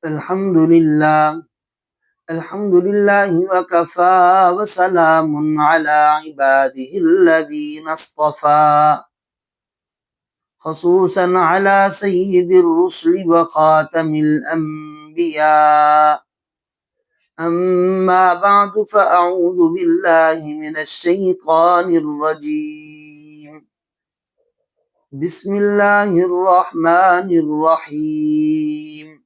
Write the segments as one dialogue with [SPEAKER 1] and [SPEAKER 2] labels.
[SPEAKER 1] الحمد لله الحمد لله وكفى وسلام على عباده الذين اصطفى خصوصا على سيد الرسل وخاتم الأنبياء أما بعد فأعوذ بالله من الشيطان الرجيم بسم الله الرحمن الرحيم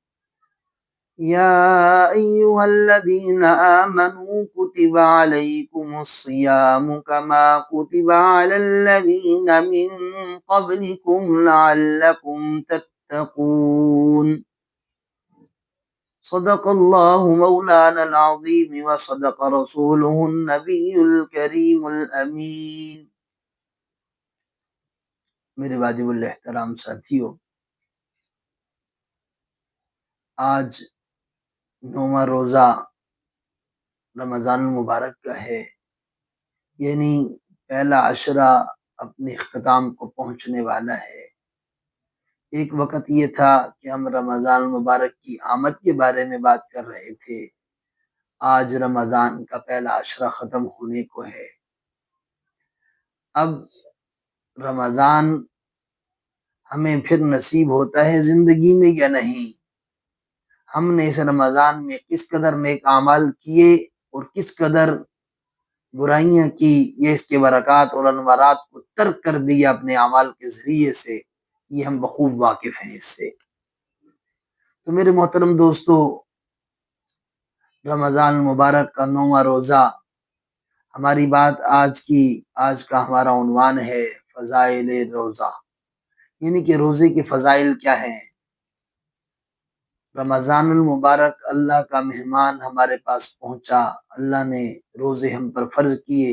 [SPEAKER 1] يا أيها الذين آمنوا كتب عليكم الصيام كما كتب على الذين من قبلكم لعلكم تتقون صدق الله مولانا العظيم وصدق رسوله النبي الكريم الأمين۔ میرے واجب الاحترام ساتھیوں، آج 9واں روزہ رمضان المبارک کا ہے، یعنی پہلا عشرہ اپنے اختتام کو پہنچنے والا ہے۔ ایک وقت یہ تھا کہ ہم رمضان المبارک کی آمد کے بارے میں بات کر رہے تھے، آج رمضان کا پہلا عشرہ ختم ہونے کو ہے۔ اب رمضان ہمیں پھر نصیب ہوتا ہے زندگی میں یا نہیں، ہم نے اس رمضان میں کس قدر نیک اعمال کیے اور کس قدر برائیاں کی، یہ اس کے برکات اور انوارات کو ترک کر دیا اپنے اعمال کے ذریعے سے، یہ ہم بخوب واقف ہیں اس سے۔ تو میرے محترم دوستو، رمضان المبارک کا 9واں روزہ، ہماری بات آج کا ہمارا عنوان ہے فضائل روزہ، یعنی کہ روزے کے فضائل کیا ہیں۔ رمضان المبارک اللہ کا مہمان ہمارے پاس پہنچا، اللہ نے روزے ہم پر فرض کیے۔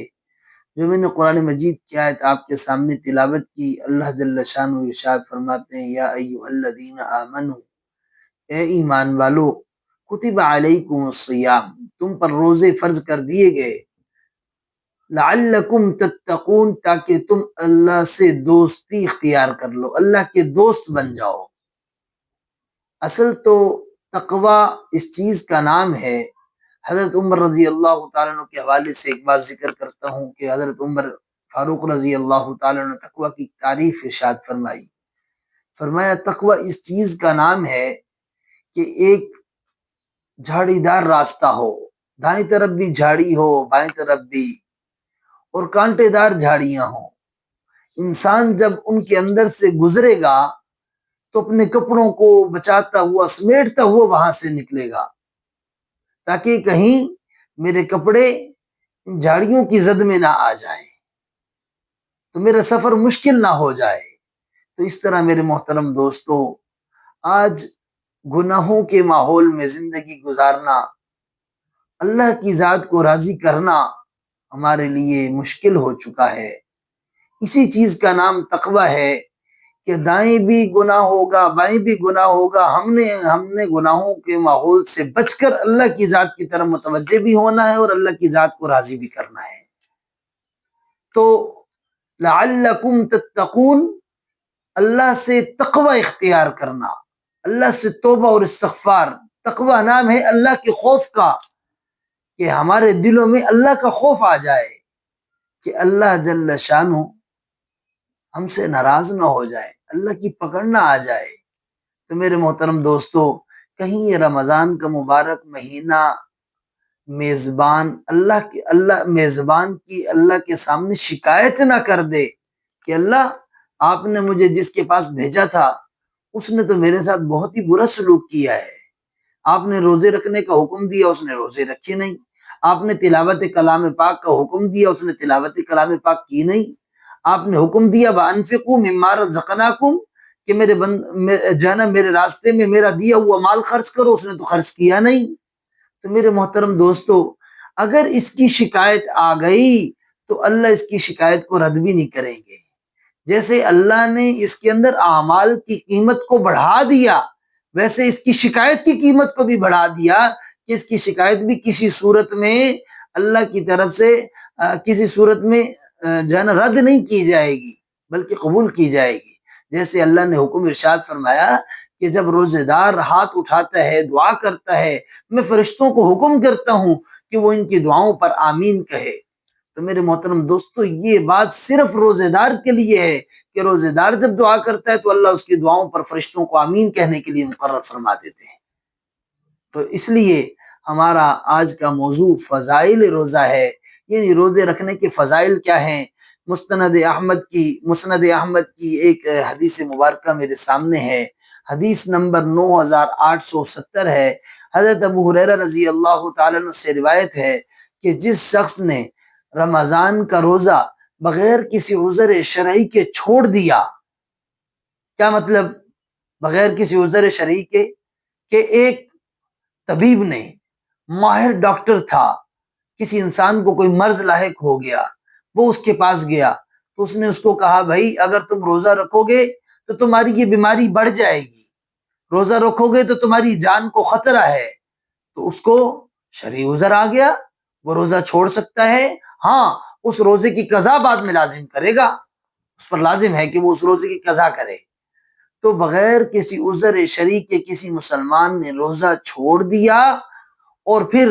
[SPEAKER 1] جو میں نے قرآن مجید کی آیت آپ کے سامنے تلاوت کی، اللہ جل شانہ ارشاد فرماتے ہیں، یا ایھا الذین آمنو، اے ایمان والو، کتب علیکم الصیام، تم پر روزے فرض کر دیے گئے، لعلکم تتقون، تاکہ تم اللہ سے دوستی اختیار کر لو، اللہ کے دوست بن جاؤ۔ اصل تو تقوی اس چیز کا نام ہے۔ حضرت عمر رضی اللہ تعالیٰ عنہ کے حوالے سے ایک بات ذکر کرتا ہوں کہ حضرت عمر فاروق رضی اللہ تعالیٰ عنہ تقوی کی تعریف ارشاد فرمائی، فرمایا تقوی اس چیز کا نام ہے کہ ایک جھاڑی دار راستہ ہو، دائیں طرف بھی جھاڑی ہو، بائیں طرف بھی، اور کانٹے دار جھاڑیاں ہوں۔ انسان جب ان کے اندر سے گزرے گا تو اپنے کپڑوں کو بچاتا ہوا، سمیٹتا ہوا وہاں سے نکلے گا، تاکہ کہیں میرے کپڑے ان جھاڑیوں کی زد میں نہ آ جائیں، تو میرا سفر مشکل نہ ہو جائے۔ تو اس طرح میرے محترم دوستو، آج گناہوں کے ماحول میں زندگی گزارنا، اللہ کی ذات کو راضی کرنا ہمارے لیے مشکل ہو چکا ہے۔ اسی چیز کا نام تقوی ہے کہ دائیں بھی گناہ ہوگا، بائیں بھی گناہ ہوگا، ہم نے گناہوں کے ماحول سے بچ کر اللہ کی ذات کی طرف متوجہ بھی ہونا ہے اور اللہ کی ذات کو راضی بھی کرنا ہے۔ تو لعلکم تتقون، اللہ سے تقوی اختیار کرنا، اللہ سے توبہ اور استغفار۔ تقوی نام ہے اللہ کے خوف کا، کہ ہمارے دلوں میں اللہ کا خوف آ جائے کہ اللہ جل شانہ ہم سے ناراض نہ ہو جائے، اللہ کی پکڑ نہ آ جائے۔ تو میرے محترم دوستو، کہیں یہ رمضان کا مبارک مہینہ میزبان کی اللہ کے سامنے شکایت نہ کر دے کہ اللہ، آپ نے مجھے جس کے پاس بھیجا تھا اس نے تو میرے ساتھ بہت ہی برا سلوک کیا ہے، آپ نے روزے رکھنے کا حکم دیا، اس نے روزے رکھے نہیں، آپ نے تلاوت کلام پاک کا حکم دیا، اس نے تلاوت کلام پاک کی نہیں، آپ نے حکم دیا وَأَنفِقُوا مِمَّا رَزَقْنَاكُمْ، کہ میرے راستے میں میرا دیا ہوا مال خرچ کرو، اس نے تو خرچ کیا نہیں۔ تو میرے محترم دوستو، اگر اس کی شکایت آ گئی تو اللہ اس کی شکایت کو رد بھی نہیں کریں گے۔ جیسے اللہ نے اس کے اندر اعمال کی قیمت کو بڑھا دیا، ویسے اس کی شکایت کی قیمت کو بھی بڑھا دیا، کہ اس کی شکایت بھی کسی صورت میں اللہ کی طرف سے کسی صورت میں رد نہیں کی جائے گی، بلکہ قبول کی جائے گی۔ جیسے اللہ نے حکم ارشاد فرمایا کہ کہ جب روزے دار ہاتھ اٹھاتا ہے، دعا کرتا ہے، میں فرشتوں کو حکم کرتا ہوں کہ وہ ان کی دعاؤں پر آمین کہے۔ تو میرے محترم دوستو، یہ بات صرف روزے دار کے لیے ہے کہ روزے دار جب دعا کرتا ہے تو اللہ اس کی دعاؤں پر فرشتوں کو آمین کہنے کے لیے مقرر فرما دیتے ہیں۔ تو اس لیے ہمارا آج کا موضوع فضائل روزہ ہے، یعنی روزے رکھنے کے فضائل کیا ہیں۔ مسند احمد کی ایک حدیث مبارکہ میرے سامنے ہے، حدیث نمبر 9870 ہے۔ حضرت ابو ہریرہ رضی اللہ تعالیٰ عنہ سے روایت ہے کہ جس شخص نے رمضان کا روزہ بغیر کسی عذر شرعی کے چھوڑ دیا، کیا مطلب بغیر کسی عذر شرعی کے؟ کہ ایک طبیب نے، ماہر ڈاکٹر تھا، کسی انسان کو کوئی مرض لاحق ہو گیا، وہ اس کے پاس گیا تو اس نے اس کو کہا بھائی اگر تم روزہ رکھو گے تو تمہاری یہ بیماری بڑھ جائے گی، روزہ رکھو گے تو تمہاری جان کو خطرہ ہے۔ تو اس کو شرعی عذر آ گیا، وہ روزہ چھوڑ سکتا ہے، ہاں اس روزے کی قضا بعد میں لازم کرے گا، اس پر لازم ہے کہ وہ اس روزے کی قضا کرے۔ تو بغیر کسی عذر شرعی کے کسی مسلمان نے روزہ چھوڑ دیا اور پھر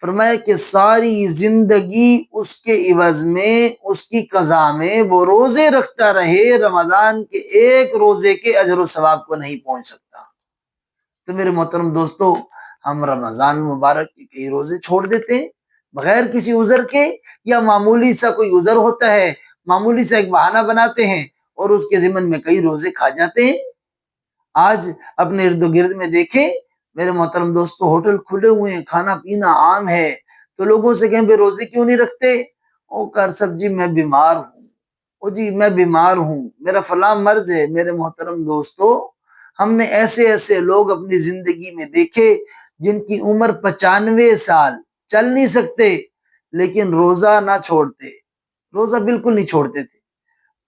[SPEAKER 1] فرمایا کہ ساری زندگی اس کے عوض میں، اس کی قضا میں وہ روزے رکھتا رہے، رمضان کے ایک روزے کے اجر و ثواب کو نہیں پہنچ سکتا۔ تو میرے محترم دوستو، ہم رمضان مبارک کے کئی روزے چھوڑ دیتے ہیں بغیر کسی عذر کے، یا معمولی سا کوئی عذر ہوتا ہے، معمولی سا ایک بہانہ بناتے ہیں اور اس کے ضمن میں کئی روزے کھا جاتے ہیں۔ آج اپنے ارد و گرد میں دیکھیں میرے محترم دوستو، ہوٹل کھلے ہوئے ہیں، کھانا پینا عام ہے، تو لوگوں سے کہیں بے روزے کیوں نہیں رکھتے؟ او کر سب جی میں بیمار ہوں، او جی میں بیمار ہوں، میرا فلاں مرض ہے۔ میرے محترم دوستو، ہم نے ایسے ایسے لوگ اپنی زندگی میں دیکھے جن کی عمر 95 سال، چل نہیں سکتے لیکن روزہ نہ چھوڑتے، روزہ بالکل نہیں چھوڑتے تھے۔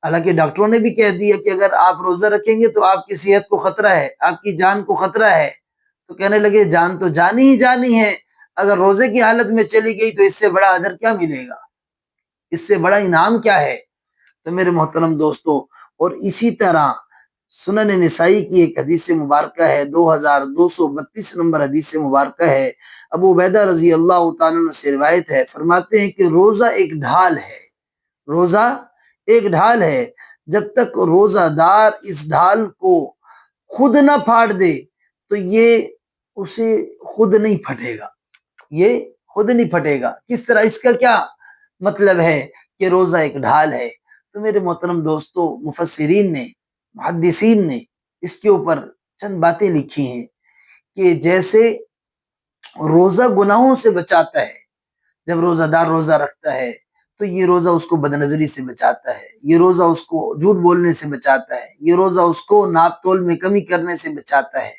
[SPEAKER 1] حالانکہ ڈاکٹروں نے بھی کہہ دیا کہ اگر آپ روزہ رکھیں گے تو آپ کی صحت کو خطرہ ہے، آپ کی جان کو خطرہ ہے۔ تو کہنے لگے جان تو جانی ہی جانی ہے، اگر روزے کی حالت میں چلی گئی تو اس سے بڑا اجر کیا ملے گا، اس سے بڑا انعام کیا ہے؟ تو میرے محترم دوستو، اور اسی طرح سنن نسائی کی ایک حدیث مبارکہ ہے، 2232 نمبر حدیث مبارکہ ہے، ابو عبیدہ رضی اللہ تعالیٰ عنہ سے روایت ہے، فرماتے ہیں کہ روزہ ایک ڈھال ہے، روزہ ایک ڈھال ہے، جب تک روزہ دار اس ڈھال کو خود نہ پھاڑ دے تو یہ اسے خود نہیں پھٹے گا، یہ خود نہیں پھٹے گا۔ کس طرح؟ اس کا کیا مطلب ہے کہ روزہ ایک ڈھال ہے؟ تو میرے محترم دوستو، مفسرین نے، محدثین نے اس کے اوپر چند باتیں لکھی ہیں کہ جیسے روزہ گناہوں سے بچاتا ہے، جب روزہ دار روزہ رکھتا ہے تو یہ روزہ اس کو بدنظری سے بچاتا ہے، یہ روزہ اس کو جھوٹ بولنے سے بچاتا ہے، یہ روزہ اس کو ناپ تول میں کمی کرنے سے بچاتا ہے،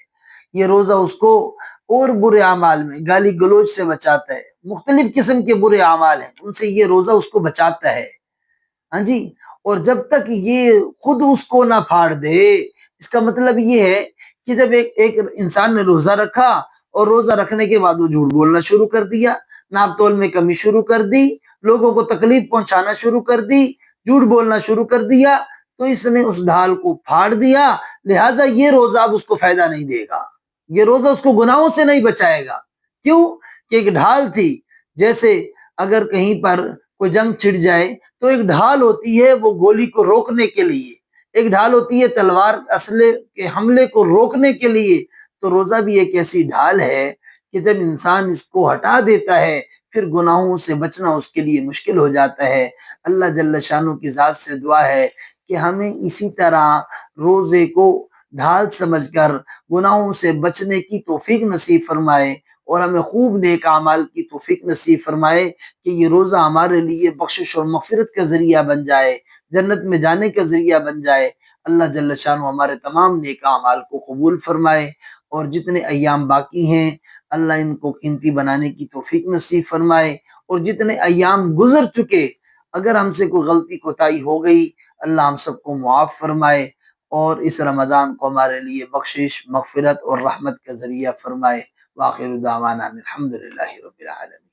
[SPEAKER 1] یہ روزہ اس کو اور برے اعمال میں گالی گلوچ سے بچاتا ہے، مختلف قسم کے برے اعمال ہیں ان سے یہ روزہ اس کو بچاتا ہے۔ ہاں جی، اور جب تک یہ خود اس کو نہ پھاڑ دے، اس کا مطلب یہ ہے کہ جب ایک انسان نے روزہ رکھا اور روزہ رکھنے کے بعد وہ جھوٹ بولنا شروع کر دیا، ناپ تول میں کمی شروع کر دی، لوگوں کو تکلیف پہنچانا شروع کر دی، جھوٹ بولنا شروع کر دیا، تو اس نے اس ڈھال کو پھاڑ دیا، لہٰذا یہ روزہ اب اس کو فائدہ نہیں دے گا، یہ روزہ اس کو گناہوں سے نہیں بچائے گا۔ کیوں؟ کہ ایک ڈھال تھی، جیسے اگر کہیں پر کوئی جنگ چھڑ جائے تو ایک ڈھال ہوتی ہے وہ گولی کو روکنے کے لیے، ایک ڈھال ہوتی ہے تلوار اسلحے کے حملے کو روکنے کے لیے، تو روزہ بھی ایک ایسی ڈھال ہے کہ جب انسان اس کو ہٹا دیتا ہے پھر گناہوں سے بچنا اس کے لیے مشکل ہو جاتا ہے۔ اللہ جل شانہ کی ذات سے دعا ہے کہ ہمیں اسی طرح روزے کو ڈھال سمجھ کر گناہوں سے بچنے کی توفیق نصیب فرمائے اور ہمیں خوب نیک اعمال کی توفیق نصیب فرمائے کہ یہ روزہ ہمارے لیے بخشش اور مغفرت کا ذریعہ بن جائے، جنت میں جانے کا ذریعہ بن جائے۔ اللہ جل شانہ ہمارے تمام نیک اعمال کو قبول فرمائے، اور جتنے ایام باقی ہیں اللہ ان کو قیمتی بنانے کی توفیق نصیب فرمائے، اور جتنے ایام گزر چکے اگر ہم سے کوئی غلطی کوتاہی ہو گئی اللہ ہم سب کو معاف فرمائے، اور اس رمضان کو ہمارے لیے بخشش، مغفرت اور رحمت کا ذریعہ فرمائے۔ وآخر دعوانا الحمدللہ رب العالمین۔